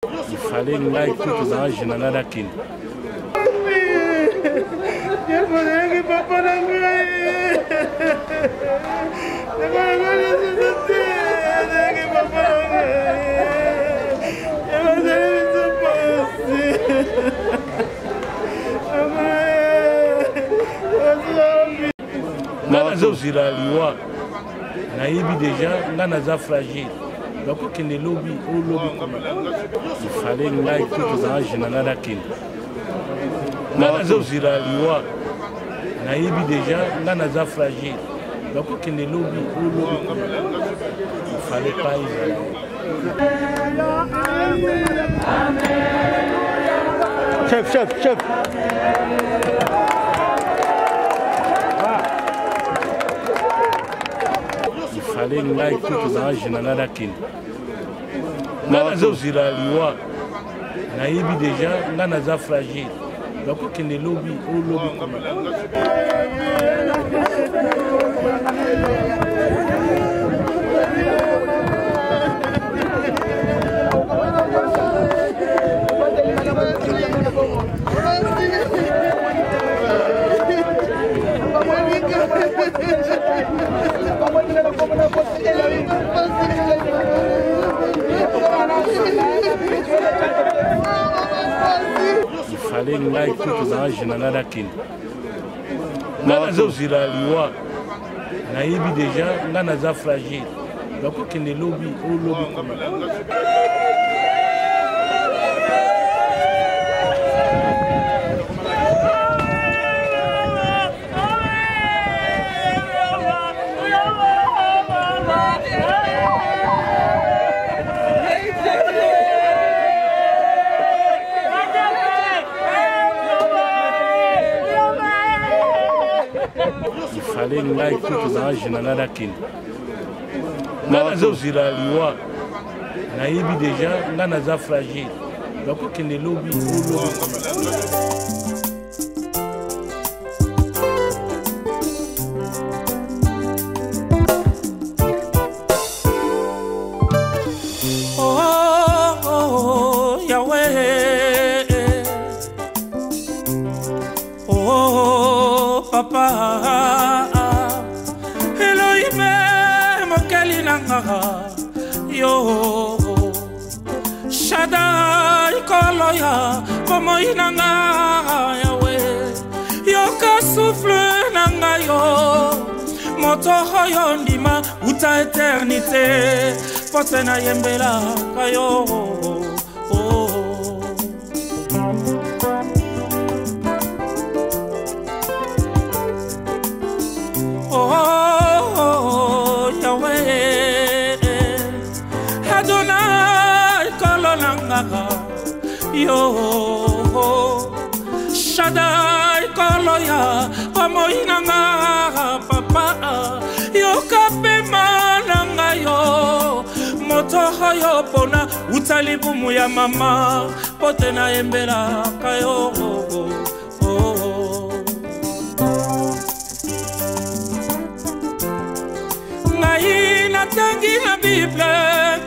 Il fallait que nous tout dans un général à Kin. Déjà, fragile. Donc, il fallait que nous tout dans un général à Kin. Déjà, fragile. Donc, il fallait pas y aller. Chef. Il fallait que nous tout dans un général à Kin. Déjà, fragile. Donc, il fallait que nous tout dans un général à Kin. Déjà, fragile. Donc, il fallait que nous tout dans un général à Kin. Déjà, fragile. Donc, il Papa, Elohim, mokeli nanga, yo, Shaddai koloya, komo inanga, Yahweh, yo ka souffle nanga yo, moto hoyo ndima, uta éternité, potena yembela kayo. Yo, Shaddai koloya, komo inanga, papa, yo kapema nanga yo, moto hoyo pona, utalibumu ya mama, potena embela kayo. Ngai natangi na Bible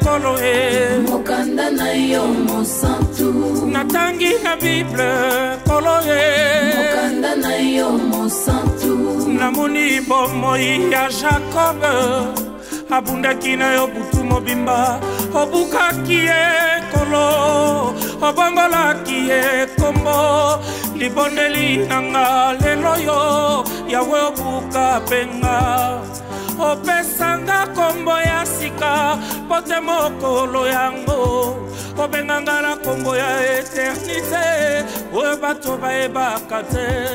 koloe, mokanda na yo mosantu. Natangi na Bible koloe, mokanda na yo mosantu. Namoni bomoi ya Jacob, abundaki na yo butu mobimba, obukaki e kolo, obongolaki e kombo, libondeli nanga lelo yo, yawe obuka penga. Opesanga kombo ya sika, pote mokolo yango, obenganga la kombo ya éternité, obato baebaka te,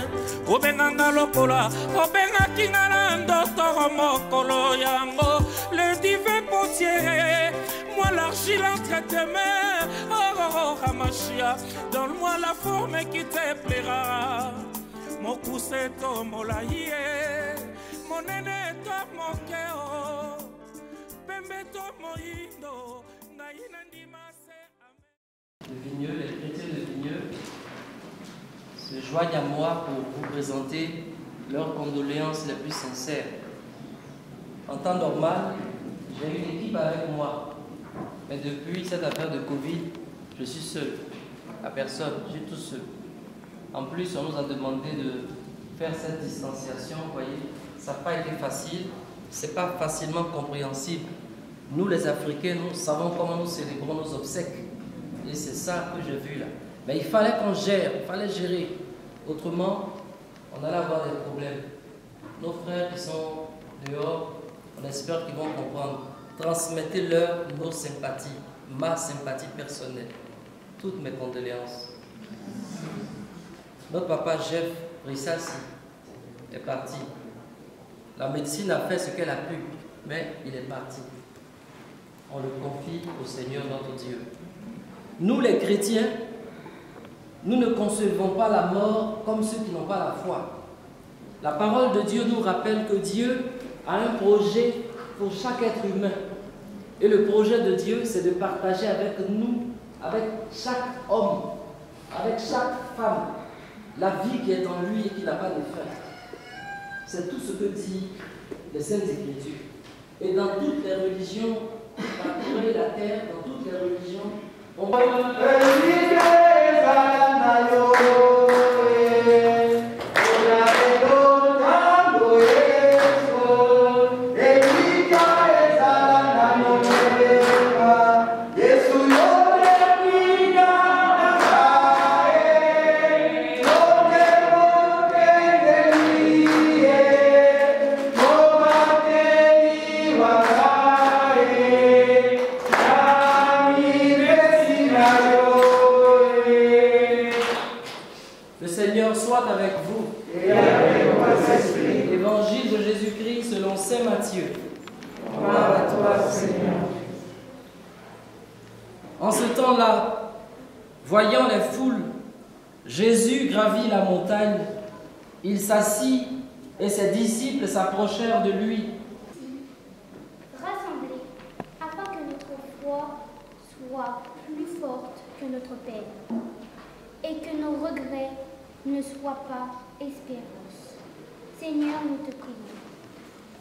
obenganga lokola, obengaki nga na ndoto mokolo yango, le divin potier, moi l'argile entre tes mains, oh Hamashia, donne-moi la forme qui te plaira, mon coussin tombola yé. Le Vigneux, les chrétiens de Vigneux se joignent à moi pour vous présenter leurs condoléances les plus sincères. En temps normal, j'ai une équipe avec moi, mais depuis cette affaire de Covid, Je suis seul, à personne, je suis tout seul. En plus, on nous a demandé de faire cette distanciation, vous voyez, ça n'a pas été facile, ce n'est pas facilement compréhensible. Nous les Africains, nous savons comment nous célébrons nos obsèques. Et c'est ça que j'ai vu là. Mais il fallait qu'on gère, il fallait gérer. Autrement, on allait avoir des problèmes. Nos frères qui sont dehors, on espère qu'ils vont comprendre. Transmettez-leur nos sympathies, ma sympathie personnelle. Toutes mes condoléances. Notre papa Jeff Rissassi est parti. La médecine a fait ce qu'elle a pu, mais il est parti. On le confie au Seigneur notre Dieu. Nous les chrétiens, nous ne concevons pas la mort comme ceux qui n'ont pas la foi. La parole de Dieu nous rappelle que Dieu a un projet pour chaque être humain. Et le projet de Dieu, c'est de partager avec nous, avec chaque homme, avec chaque femme, la vie qui est en lui et qui n'a pas de fin. C'est tout ce que dit les Saintes Écritures. Et dans toutes les religions, parcourir la terre, dans toutes les religions, on va... avec vous. Et avec votre esprit. Évangile de Jésus-Christ selon saint Matthieu. Gloire à toi, Seigneur. En ce temps-là, voyant les foules, Jésus gravit la montagne. Il s'assit et ses disciples s'approchèrent de lui. Rassemblés, afin que notre foi soit plus forte que notre peine, et que nos regrets ne soient pas espérance. Seigneur, nous te prions.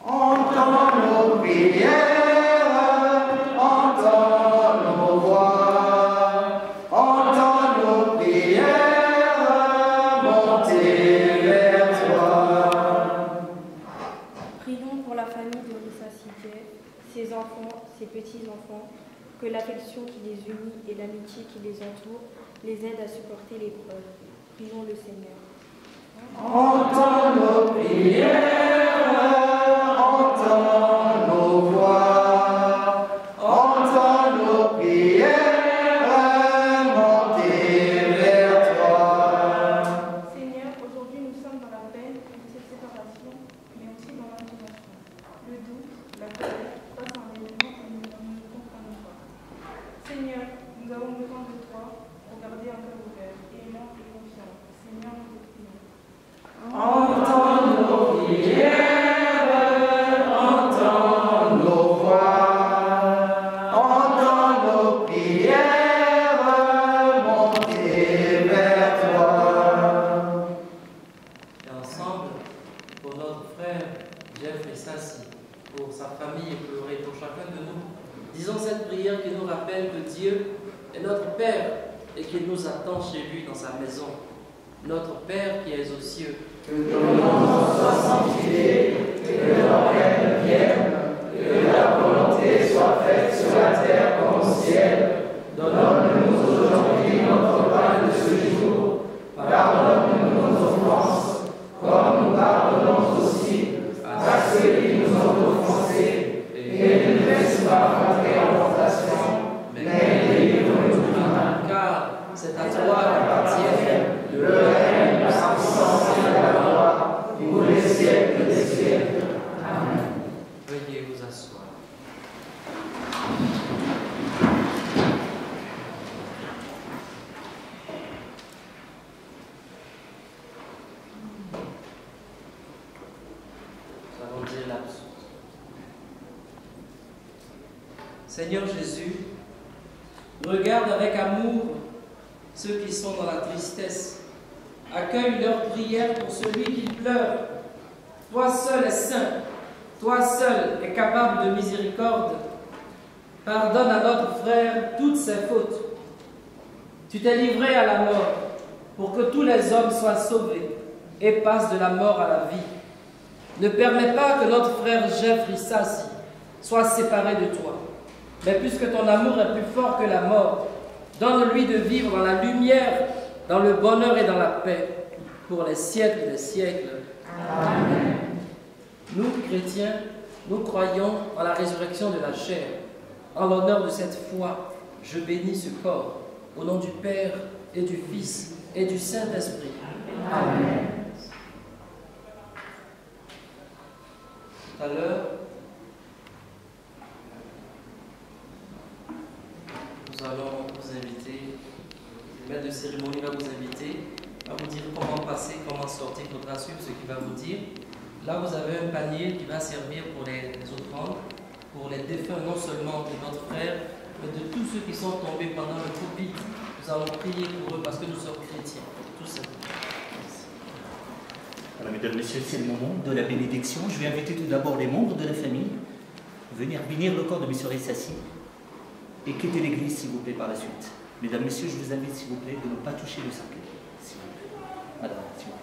Entends nos prières, entends nos voix, entends nos prières, montez vers toi. Prions pour la famille de Rissassi, ses enfants, ses petits-enfants, que l'affection qui les unit et l'amitié qui les entoure les aide à supporter l'épreuve. Prions le Seigneur. Entends nos prières, entends nos voix, entends nos prières, montez vers toi. Seigneur, aujourd'hui nous sommes dans la peine de cette séparation, mais aussi dans l'indignation. Le doute, la colère, face à un événement que nous ne comprenons pas. Seigneur, nous avons besoin de toi pour garder un cœur ouvert, aimant et confiant. Seigneur, nous te prions. Entends nos prières, entends nos voix, entends nos prières, montez vers toi. Et ensemble, pour notre frère Jeff Rissassi, pour sa famille éplorée, pour chacun de nous, disons cette prière qui nous rappelle que Dieu est notre Père et qu'il nous attend chez lui dans sa maison. Notre Père qui es aux cieux. Que ton nom soit sanctifié, que ton règne vienne, que ta volonté soit faite sur la terre comme au ciel. Donne-nous aujourd'hui notre pain de ce jour. Pardonne-nous nos offenses, comme nous pardonnons aussi à ceux qui nous ont offensés. Et ne nous laisse pas entrer en tentation, mais délivre-nous du mal. Car c'est à toi qu'appartiennent le règne, la puissance et la gloire, pour les siècles des siècles. Amen. Veuillez vous asseoir. Nous allons dire l'absence. Seigneur Jésus, regarde avec amour ceux qui sont dans la tristesse. Accueille leurs prières pour celui qui pleure. Toi seul es saint, toi seul es capable de miséricorde. Pardonne à notre frère toutes ses fautes. Tu t'es livré à la mort pour que tous les hommes soient sauvés et passent de la mort à la vie. Ne permets pas que notre frère Jeffrey Sassi soit séparé de toi. Mais puisque ton amour est plus fort que la mort, donne-lui de vivre dans la lumière, dans le bonheur et dans la paix, pour les siècles des siècles. Amen. Nous, chrétiens, nous croyons en la résurrection de la chair. En l'honneur de cette foi, je bénis ce corps, au nom du Père et du Fils et du Saint-Esprit. Amen. Tout à l'heure, nous allons vous inviter, le maître de cérémonie va vous inviter à vous dire comment passer, comment sortir. Il faudra suivre ce qu'il va vous dire. Là, vous avez un panier qui va servir pour les offrandes, pour les défunts, non seulement de notre frère, mais de tous ceux qui sont tombés pendant le Covid. Nous allons prier pour eux parce que nous sommes chrétiens. Tout ça. Alors, mesdames, messieurs, c'est le moment de la bénédiction. Je vais inviter tout d'abord les membres de la famille à venir bénir le corps de M. Rissassi et quitter l'église, s'il vous plaît, par la suite. Mesdames, messieurs, je vous invite, s'il vous plaît, de ne pas toucher le cercueil. S'il vous plaît. Alors, s'il vous plaît.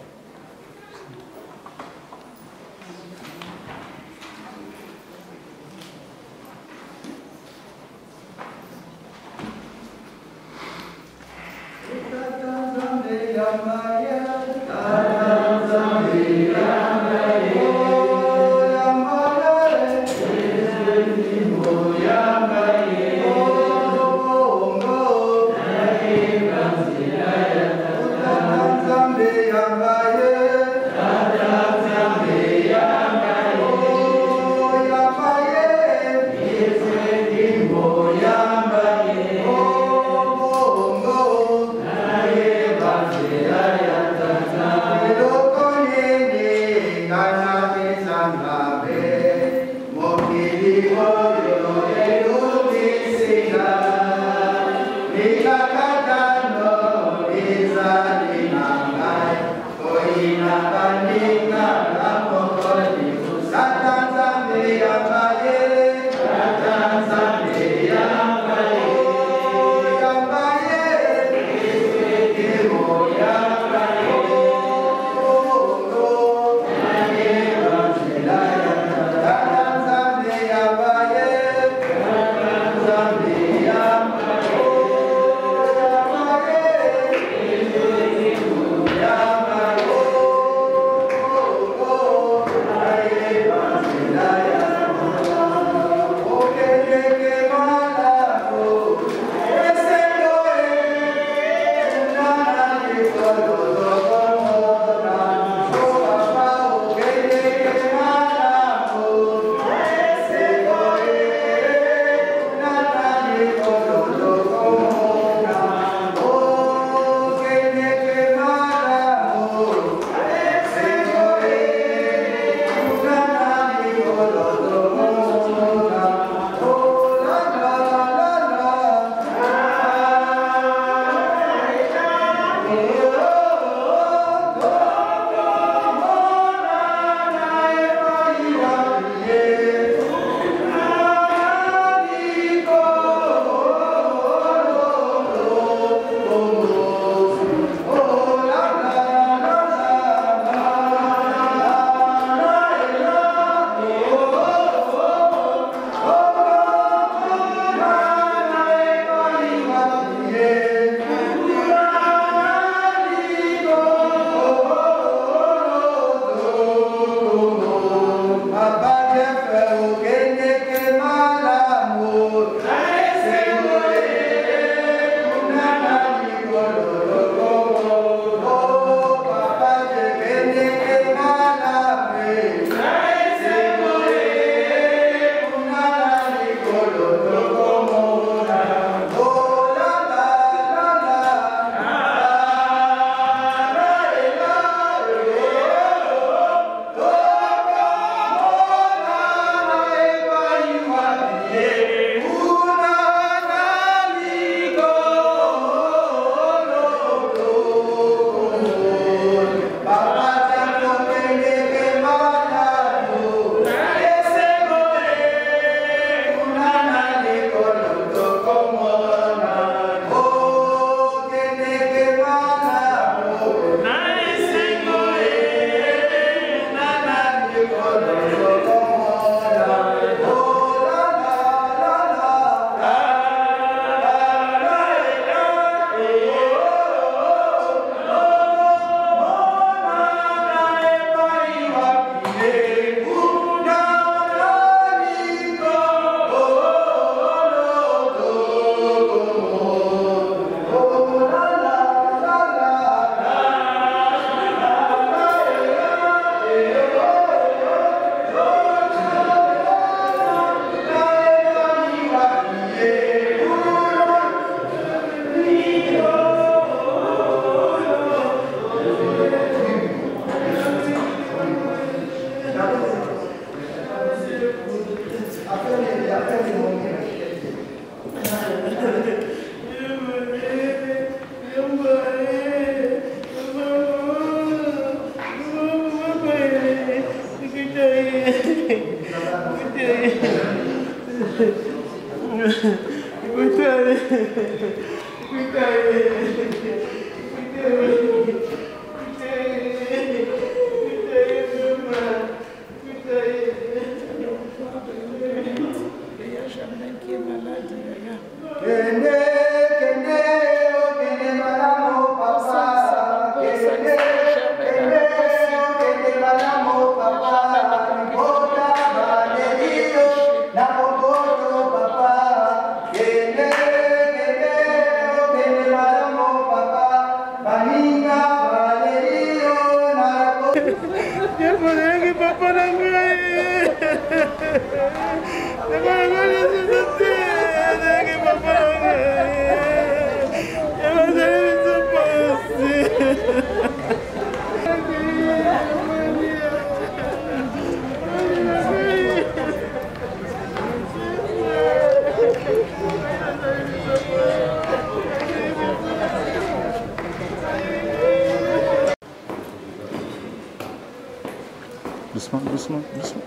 Doucement, doucement, doucement.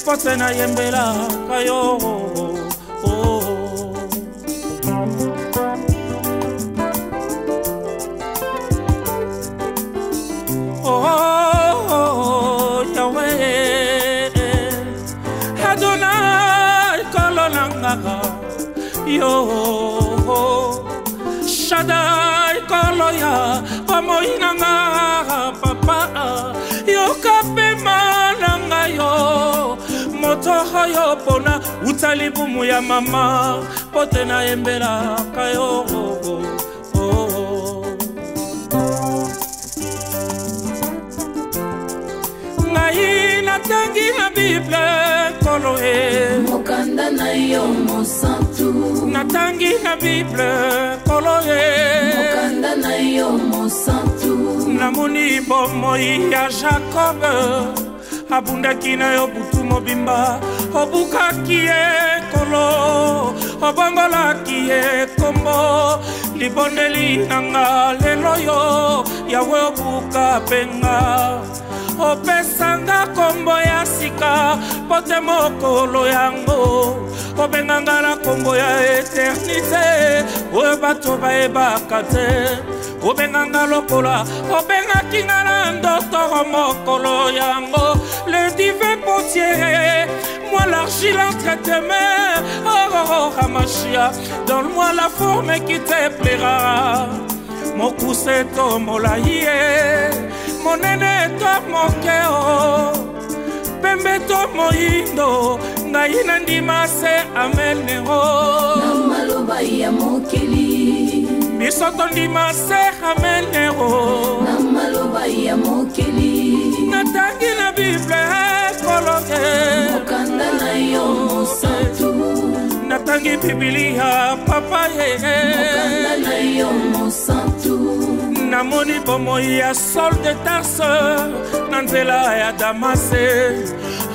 Potena yembela kayo Yahweh Adonai kolonanga yo Shaddai koloya pamoinanga papa yo kapema nanga yo moto hoyo pona utalibumu ya mama potena embela kayo ngai natangi na Bible koloe mokanda na yo mosantu natangi na Bible koloe mokanda na yo mosantu namoni bomoi ya Jacob abundaki na yo butu mobimba obukaki ye kolo obongolaki ye kombo libondeli nanga lelo yo yawe obuka penga opesanga kombo ya sika pote mokolo yango obenganga na kombo ya eternité oyo bato bayebaka te obenganga lokola obengaki nga na ndoto mokolo yango le divin potier moi l'argile entre tes mains oh Hamashia donne-moi la forme qui te plaira mon cousse to molaye mon nene to mokeo pembe to moindo ngai nandima se amenero na maloba ya mokeli biso tondima se amenero na maloba ya mokeli natangi na bible koloke mokanda na yo mosantu natangi bibilia papa ye mokanda na yo mosantu namoni bomoi ya Saul de Tarse na nzela ya Damase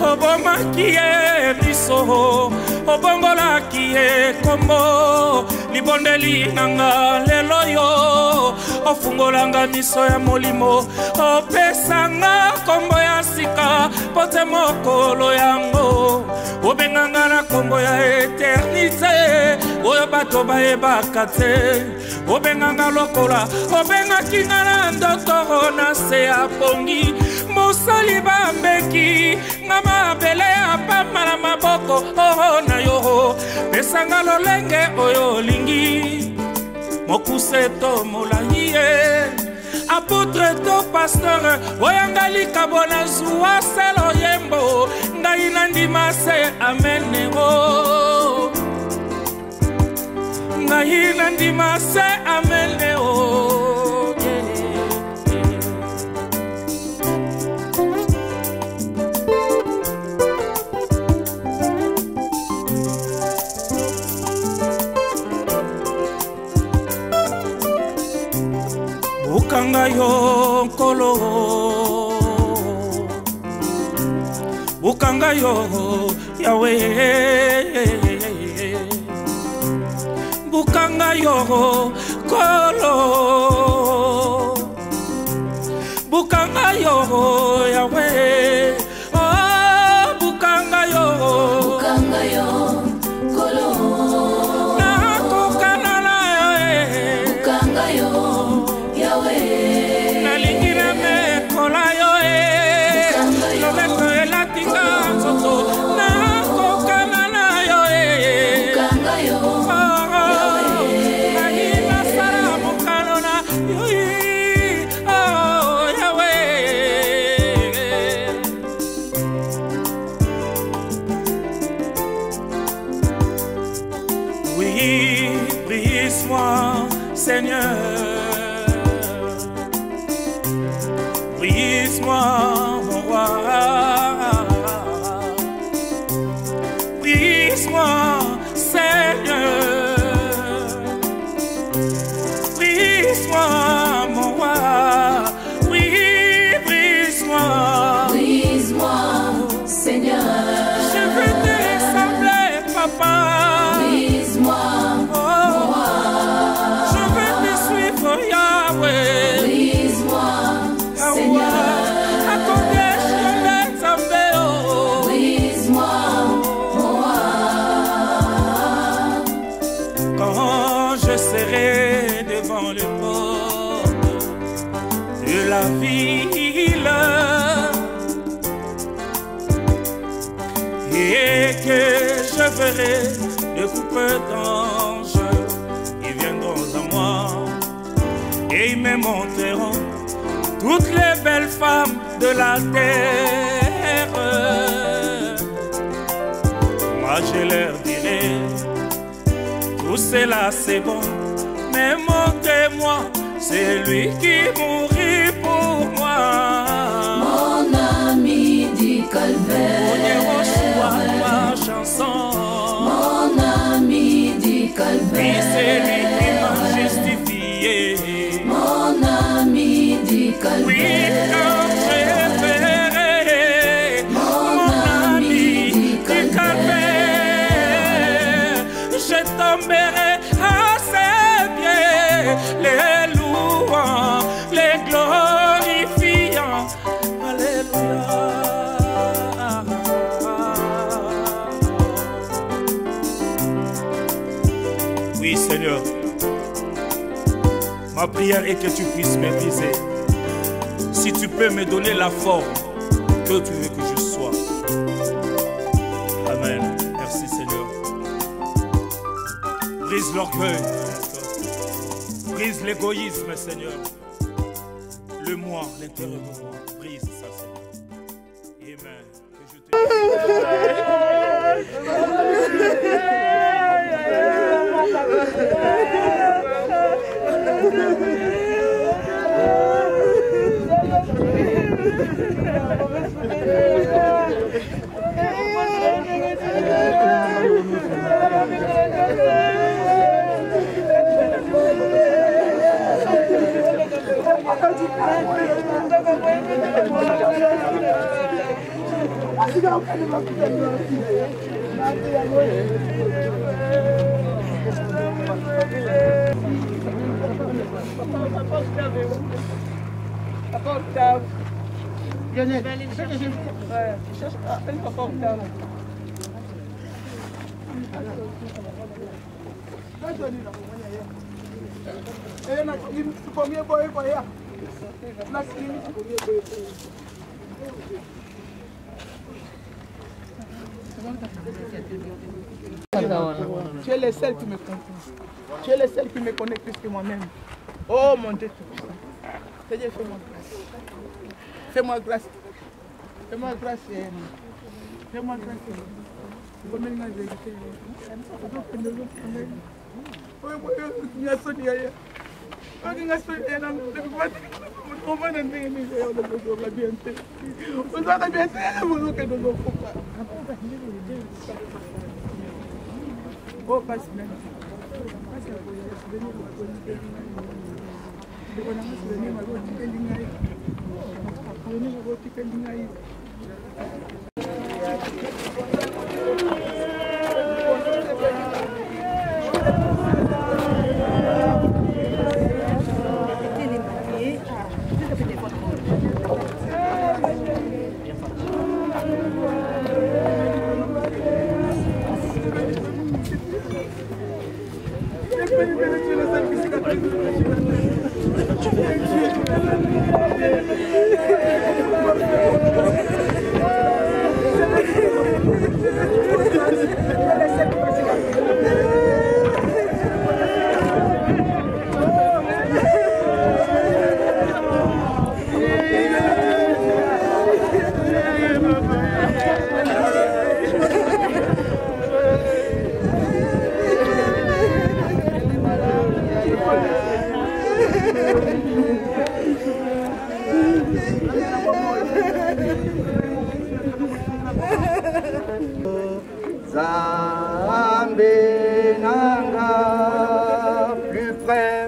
obomaki ye biso obongolaki ye kombo libondeli nanga lelo yo ofungolanga miso ya molimo opesanga kombo ya sika pote mokolo yango obenganga na kombo ya eternité oyo bato bayebaka te obenganga lokola obengaki nga na ndoto na se ya pongi mosali bambeki nga mabele apamba na maboko na yo pesanga lolenge oyo olingi mokuse to molai ye apôtre to pasteur oyanga likabo na zuwa selo yembo ngai nandima se amenero ngai nandima se amenero Bukanga yo kolo Bukanga yo Yahweh Bukanga yo kolo Bukanga yo Yahweh oh Bukanga yo kolo na kokana Bukanga yo Seigneur, brise-moi, mon roi, brise-moi, Seigneur, brise-moi, mon roi, oui, brise-moi, Seigneur, je veux te ressembler, papa, brise-moi. Yahweh, brise-moi, Seigneur. Brise-moi, moi. Quand je serai devant les portes de la ville et que je verrai des couples d'anges qui viendront à moi. Et ils me montreront toutes les belles femmes de la terre. Moi je leur dirai, tout cela c'est bon, mais montrez-moi celui qui mourit pour moi. Mon ami du calvaire, ma chanson. Mon ami du calvaire, oui, c'est lui qui m'a justifié. Mon ami du calvaire, oui, quand je verrai mon ami du calvaire, je tomberai à ses pieds. Oui, Seigneur. Ma prière est que tu puisses me briser. Si tu peux me donner la forme que tu veux que je sois. Amen. Merci, Seigneur. Brise l'orgueil. Brise l'égoïsme, Seigneur. Le moi, l'intérieur de moi. Brise ça, Seigneur. Amen. Que je te... Tu es le seul qui me comprend. Tu es le seul qui me connaît plus que moi-même. Oh mon Dieu tout-puissant. Seigneur, fais-moi grâce. Fais-moi grâce. Fais-moi grâce. Fais-moi grâce. Oh, passe même.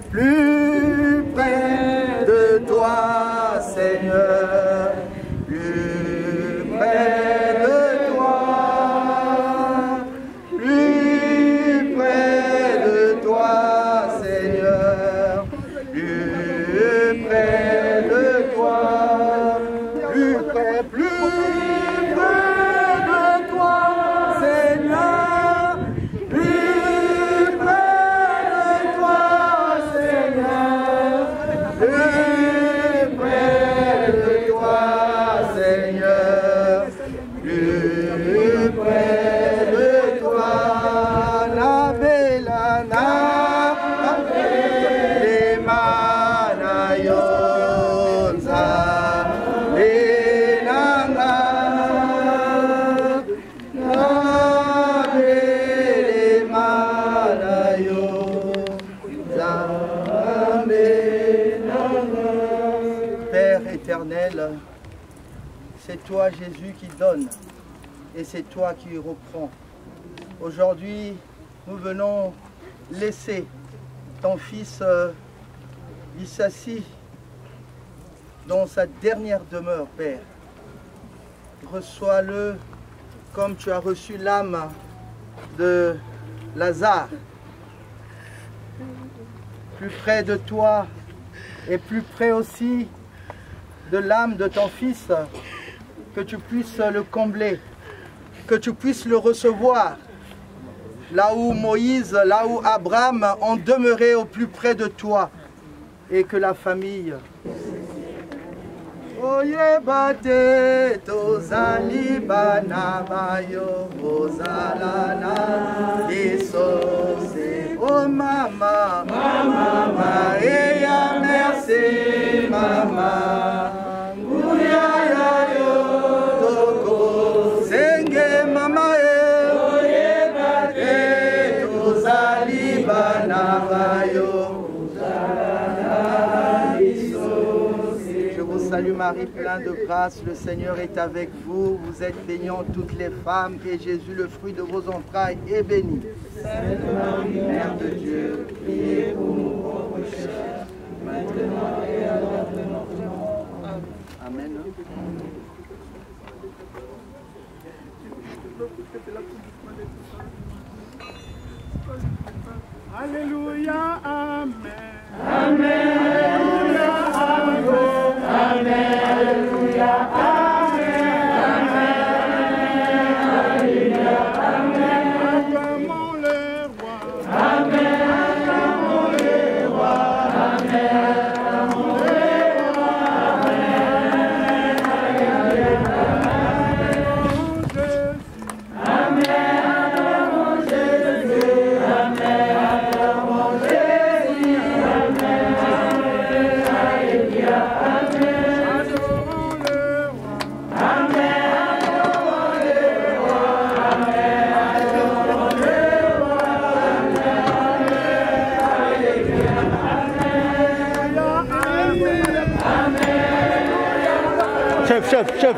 Plus près de toi, Seigneur, plus près de toi, plus près de toi, Seigneur, plus près de toi, plus près de toi, Seigneur, plus près de toi, Seigneur, plus près de toi, Seigneur, plus près de toi, la belana, les manayonza, les nanga, la les manayonza, Père éternel, c'est toi Jésus qui donne et c'est toi qui reprends. Aujourd'hui, nous venons laisser ton fils Issassi dans sa dernière demeure, Père. Reçois-le comme tu as reçu l'âme de Lazare. Plus près de toi et plus près aussi de l'âme de ton fils, que tu puisses le combler, que tu puisses le recevoir. Là où Moïse, là où Abraham ont demeuré au plus près de toi, et que la famille... Oyebate tozali bana bayo ozalana lisose. Oh mama, mama Maria, merci mama. Uyaya yo toko senge mama oyebate tozali bana bayo ozalana lisose. Salut Marie, plein de grâce, le Seigneur est avec vous. Vous êtes bénie en toutes les femmes et Jésus, le fruit de vos entrailles, est béni. Sainte Marie, Mère de Dieu, priez pour nous pauvres pécheurs, maintenant et à l'heure de notre mort. Amen. Alléluia, Amen. Amen. Alléluia, Amen. Amen. Alléluia, Amen. Alléluia, Amen. Acclamons le roi. Amen. Acclamons le roi. Amen. Acclamons le roi. Amen. Acclamons Jésus. Amen. Acclamons Jésus. Amen. Alléluia, Amen. Adorons le roi. Amen. Adorons le roi. Amen. Adorons le roi. Amen. Alléluia, Amen. Chef, chef, chef.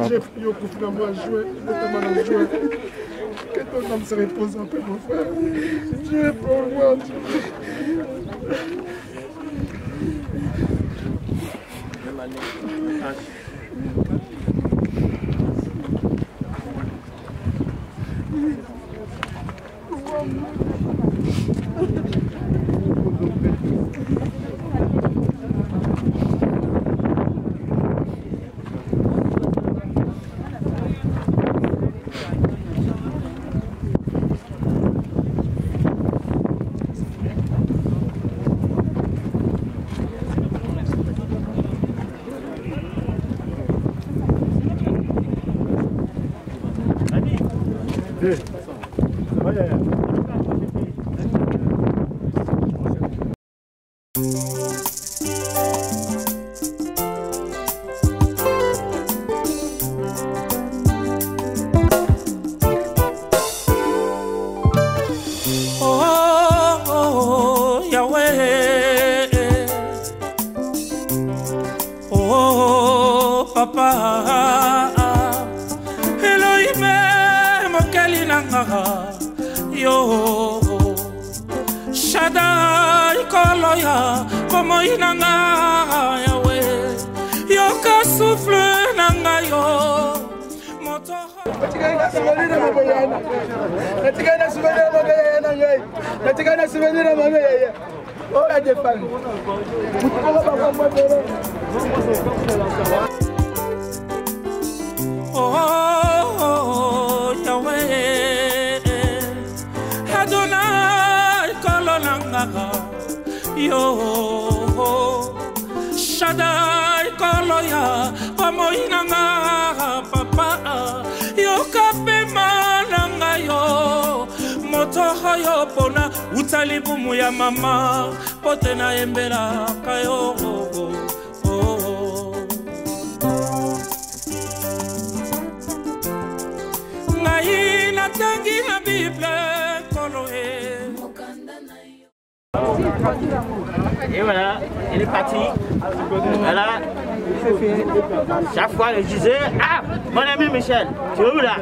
J'ai prié au gouvernement à jouer, notamment à jouer. Que ton âme se repose un peu, mon frère. Dieu pour moi, Dieu. Utalibumu ya mama pote na embela kayo ngai natangi na Bible koloe. Et voilà, il est parti. Voilà. Chaque fois, je disais, ah, mon ami Michel, tu es où là?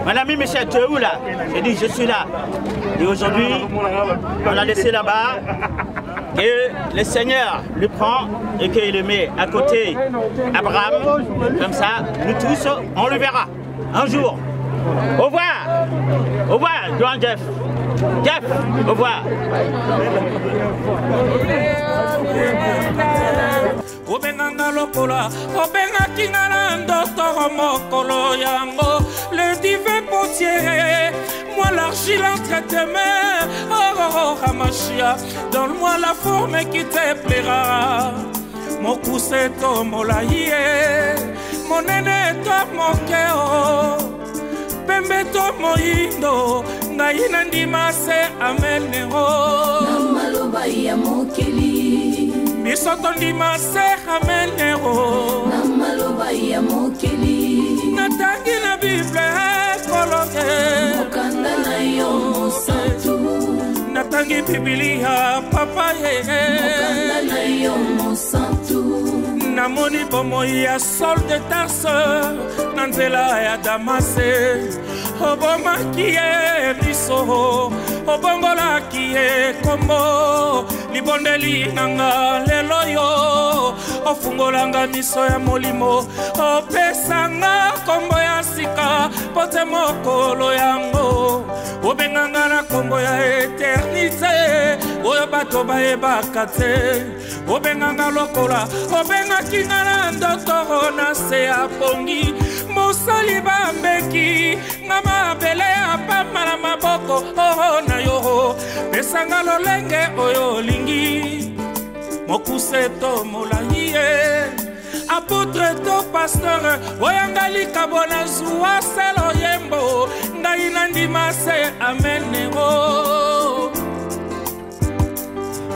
Mon ami Michel, tu es où là? J'ai dit, je suis là. Et aujourd'hui, on l'a laissé là-bas. Et le Seigneur le prend et qu'il le met à côté Abraham. Comme ça, nous tous, on le verra un jour. Au revoir. Au revoir, grand Jeff. Jeff, au revoir. Obenganga lokola, obenga kingala ndoto mokolo yango, le divin potier, moi l'argile entre tes mains, oh Hamashia, donne-moi la forme qui te plaira, mon poussé to molaye, mon aîné to mokeo, pembe to moindo, ngaina ndimase amenero, namaloba ya mokeli. Bisoto ndima se amenero namaloba ya mokeli natangi na Bible koloke mokanda na yo mosantu natangi Biblia papa ye mokanda na yo mosantu namoni bomoi ya Saul de Tarse na nzela ya Damase. Obomaki ye biso, obongolaki ye kombo, libondeli nanga lelo yo, ofungolanga miso ya molimo, opesanga kombo ya sika, pote mokolo yango, obenganga na kombo ya eternite, oyo bato bayebaka te, obenganga lokola, obengaki nga na ndoto na se ya pongi, mosali bambeki, ngama bele apama na maboko na yo, pesanga lolenge oyo lingi, mokuse to molai ye, apôtre to pasteur, oyanga kabona zuwa selo yembo, ngai nandima se amenego,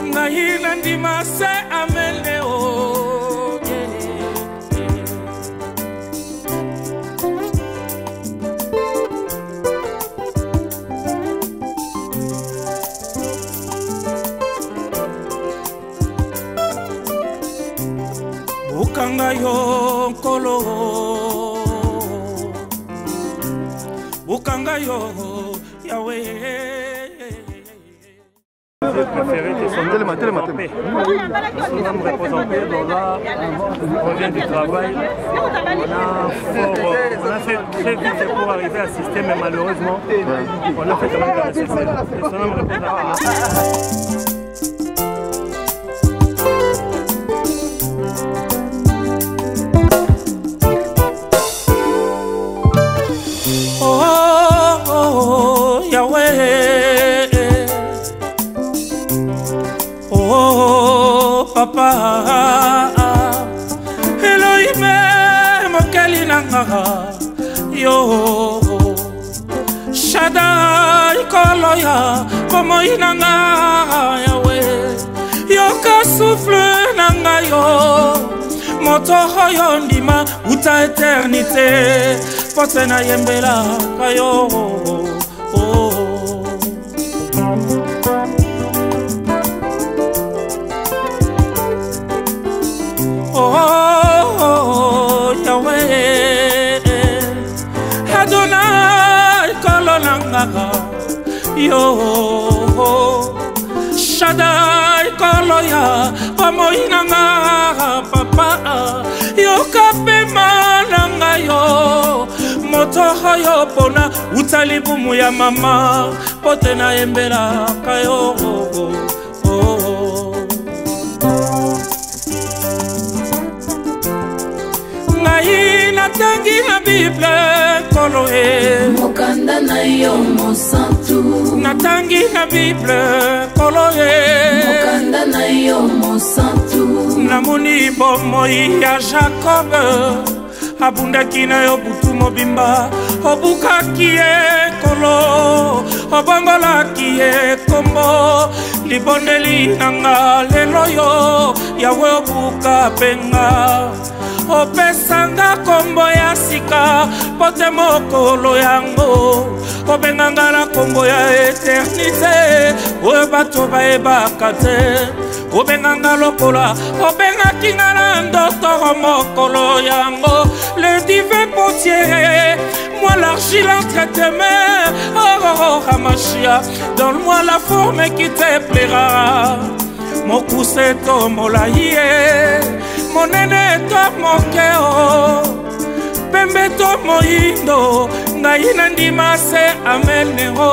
ngai nandima se amenego. Bukanga yo kolo, bukanga yo Yahweh. J'ai préféré que son nom me représenté. Donc là, on vient du travail. On a fait très vite pour arriver à assister, mais malheureusement, on a fait quand même la nécessaire. Son nom me représente. Papa Elohim mokeli nanga yo Shaddai koloya bomoi nanga Yahweh yoka souffle nanga yo moto hoyo ndima uta eternité pote na yembela kayo yo Shaddai koloya bomoi nanga papa yo kapema nanga yo moto hoyo pona utalibumu ya mama pote na embela kayo ngai natangi na Bible koloe mokanda na yo mosantu natangi na Bible koloe mokanda na yo mosantu namoni bomoi ya Jacob abundaki na yo butu mobimba obukaki ye kolo obongolaki ye kombo libondeli nanga lelo yo Yahweh obuka penga opesanga kombo ya sika pote mokolo yango obenganga na kombo ya eternité oyo bato bayebaka te obenganga lokola obengaki nga na ndoto mokolo yango le divin potier moi l'argile entre tes mains oh Hamashia donne-moi la forme qui te plaira mokuse to molai monene to mokeo pembe to moindo ngai nandima se amenego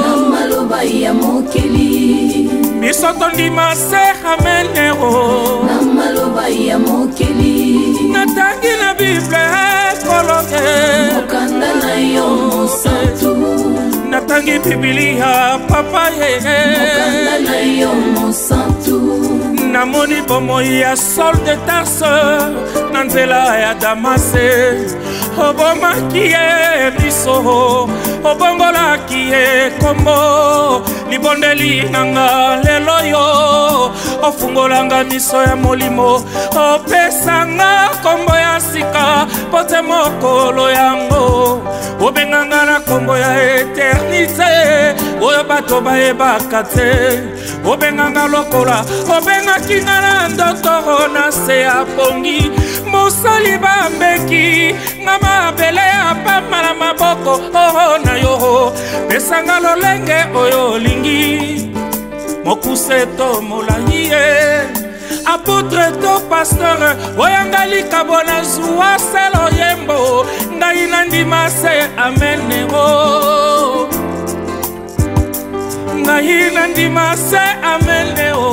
na maloba ya mokeli biso tondima se amenego na maloba ya mokeli natangi na Bible koloke mokanda na yo mosantu natangi Biblia papa ye mokanda na yo mosantu namoni bomoi ya Saul de Tarse na nzela ya Damase obomaki ye biso obongolaki ye kombo libondeli nanga lelo yo ofungolanga miso ya molimo opesanga kombo ya sika pote mokolo yango obenganga na kombo ya eternité oyo bato bayebaka te obenganga lokola obengaki nga na ndoto na se ya pongi mosali bambeki nga mabele ya pamba na maboko na yo pesanga lolenge oyo olingi mokuse to molai ye apôtre to pasteur oyanga likabo na zuwa selo yembo ngai nandima se ameneo ngai nandima se ameneo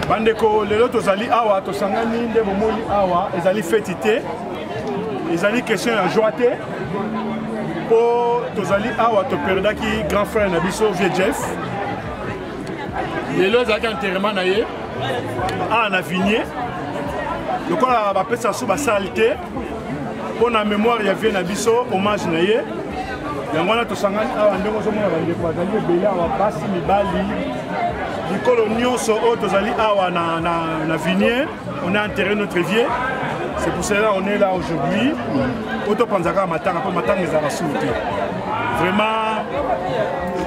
bandeko lelo tozali awa tosangani nde bomoni awa ezali feti te ezali question ya joie te po tozali awa toperdaki grand frère na biso vieux Jeff lelo ezalaki enterrement na ye awa na Vigné lokola bapesa so basali te mpo na mémoire ya vieux na biso hommage na ye yango wana tosangani awa ndenge ozomona bandeko bazali ebele awa basi mibali Nicolo nyonso oyo tozali awa na Vigné, on a enterré notre vieux. C'est pour cela qu'on est là aujourd'hui. Auto panzaka matanga po matanga ezala souté. Vraiment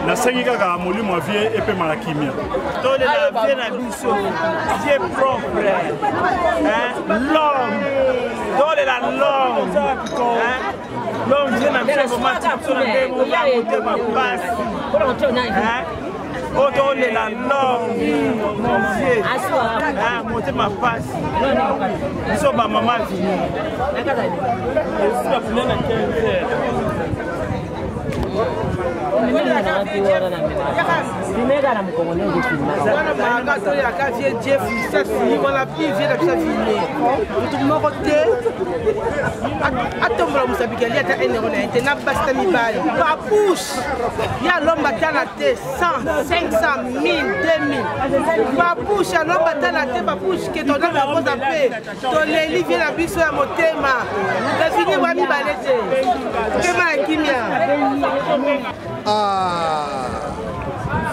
na sengi kaka molimo wa vieux et pe malakimia. Tole la vie na biso, Dieu propre. L'homme. Tole la l'homme. L'homme vient na biso matin na Oto le la norme, mon vieux. Ah, monter ma face. Ils sont ma maman Vigné. Ah,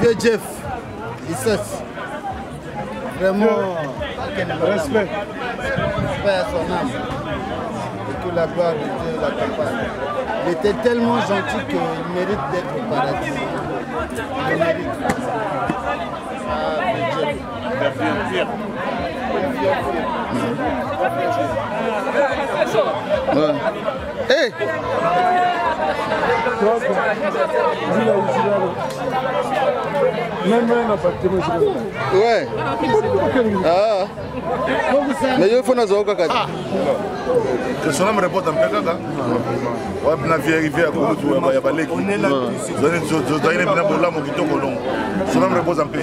vieux Jeff, Lissas, vraiment, respect à son âme, et que la gloire de Dieu l'accompagne. Il était tellement gentil qu'il mérite d'être au paradis. Il mérite. Ah, vieux Jeff. Ouais. Hey! Ouais. Ah. Mais il faut nous avoir quelque chose. Que son âme répond un peu là. Ouais, na vie arrivée à cause du ya baleki. On est là. Zone bien pour là mon kitoko long. Son âme repose un peu.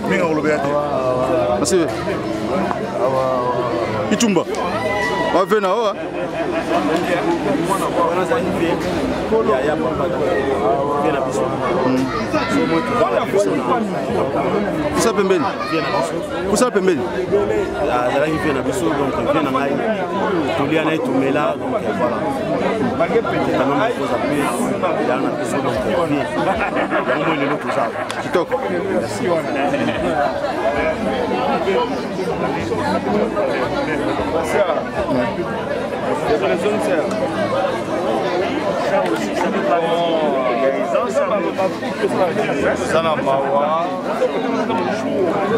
Minga olobeyate. Merci. Itumba. On va venir là. Kusa pembeni. Kusa pembeni. Azalaki vient na biso donc vient na ngai. Tulia na tumela donc voilà. Bagé petit tellement de choses à faire. Il y a na biso donc vient. Donc moi le tout ça. Kitoko. Merci.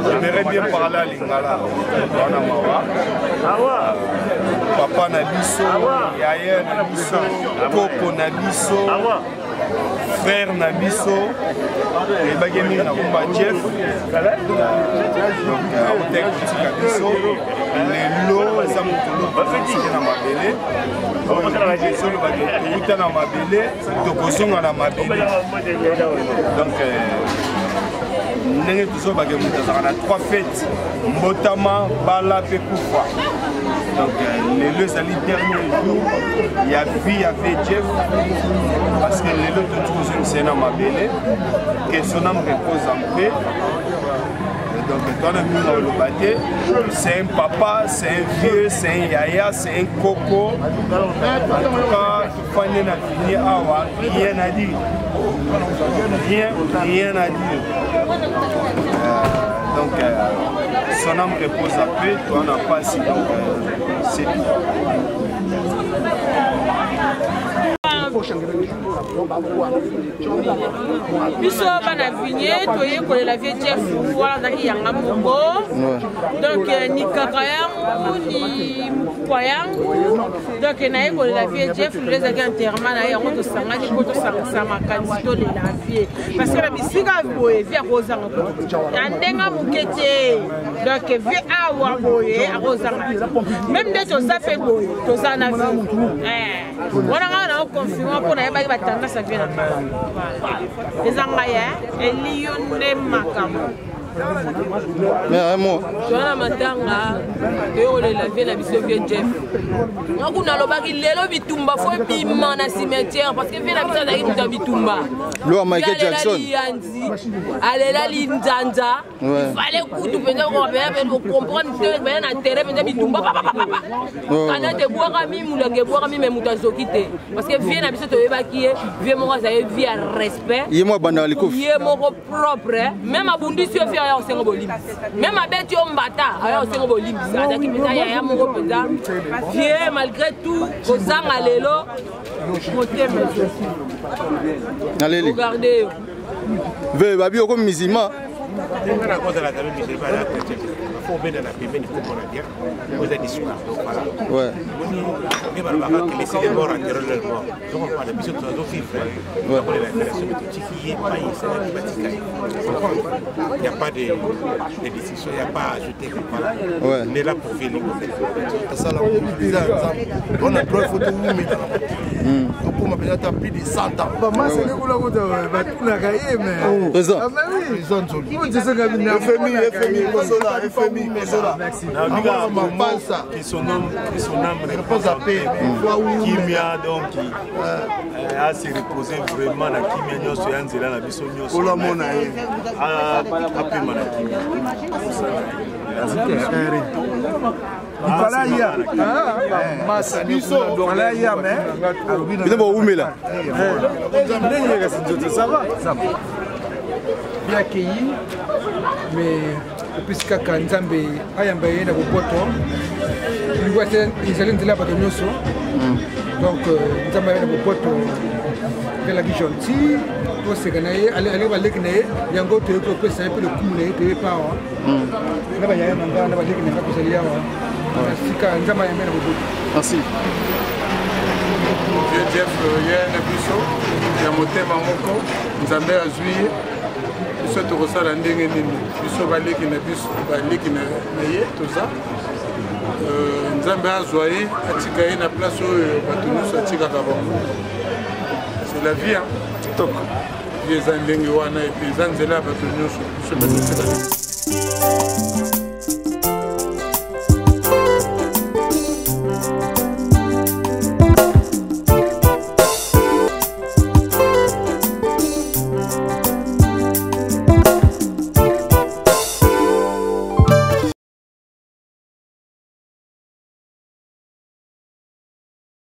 J'aimerais bien parler à Lingala. Papa na biso, Yaya na biso, Coco na biso, frère na biso, et bagami na kumba Jeff. Hotel Kutika biso, lelo eza mokolo bazaki na mabele. Solo bagaki na mabele, tokozonga na mabele. Donc ndenge tozobake moto azalaka na 3 fêtes mbotama bala mpe kufa. Donc lelo ezali dernier jour ya vie ya VJF parce que lelo tozozongisa na mabele que son âme repose en paix. Donc c'est un papa, c'est un vieux, c'est un yaya, c'est un coco. En tout cas, rien à dire. Rien à dire. Donc son âme repose en paix, toi on n'a pas si, donc c'est tout. biso bana vinye toye kolela VJF voilà zaki yanga moko donc ni kaka yangu ni mukwa yangu donc naye kolela VJF les zaki enterrement na yango to sangani ko to sangasa makanisi to lela vie parce que bisika boye via kozanga ko ndenga mukete donc vie awa boye akozanga même de to zape boye to zana vie wana ngana confirmer pour na ba tendance à bien les Angaya et Lyonnais Makamo. Mais moi, je suis matanga et la vie la biso VJF. On a lobaki lelo bitumba fo bima na cimetière parce que la biso zaki muta bitumba. Lo Michael Jackson. Alela linzanza. Il fallait kutu penza ko ba comprendre que ba na terrain penza bitumba papa. Kana te boira mi mulange boira mi memuta zokite parce que vie na biso to yebaki vie mo za vie à respect. Yemo banda likof. Yemo propre même abundisi fi aya osengo bolimbi. Même abeti o mbata aya osengo bolimbi. Azaki penza ya mo penza. Vie malgré tout kozanga lelo côté Allez. Regardez. Ve babi ko musulman. La cause de la table musulmane, il faut bien la paix, il faut qu'on a bien. Vous êtes ici. Ouais. Il va falloir que laisser les morts enterrer leurs morts. Donc on parle de mission de nos filles, frère. Après la fédération de il n'y a pas de décision, il n'y a pas à ajouter. On est là pour finir. Ça, on a droit photo où mais pour m'appeler à plus de 100 ans. Moi, c'est le coup là où tu vas mais présent. Présent. FMI, FMI, merci. Qui son âme repose à paix. Kimia donc a se reposer vraiment na Kimia nyoso ya nzela na biso nyoso. Ola mona ye. Apema na Kimia. Malaya. Masa biso malaya mais. Bino bo umela. Ça va. Bien accueilli, mais puisque quand Nzambe ayamba yena bopoto, nous voici ils allaient là pour nous donc Nzambe yena bopoto de la vie gentille, tout ce qu'on a aller va l'écner, yango te ko c'est un peu le kumune te pas là ba yaya manga na ba l'écner pas que ya si quand Nzambe yena bopoto. Merci. Jeff yena biso ya motema moko Nzambe azui biso tokosala ndenge nini biso baleki na biso baleki na ye toza Nzambe azwa ye atika ye na place oyo bato nyonso atikaka bango c'est la vie kitoko vie eza ndenge wana epe eza nzela ya bato nyonso biso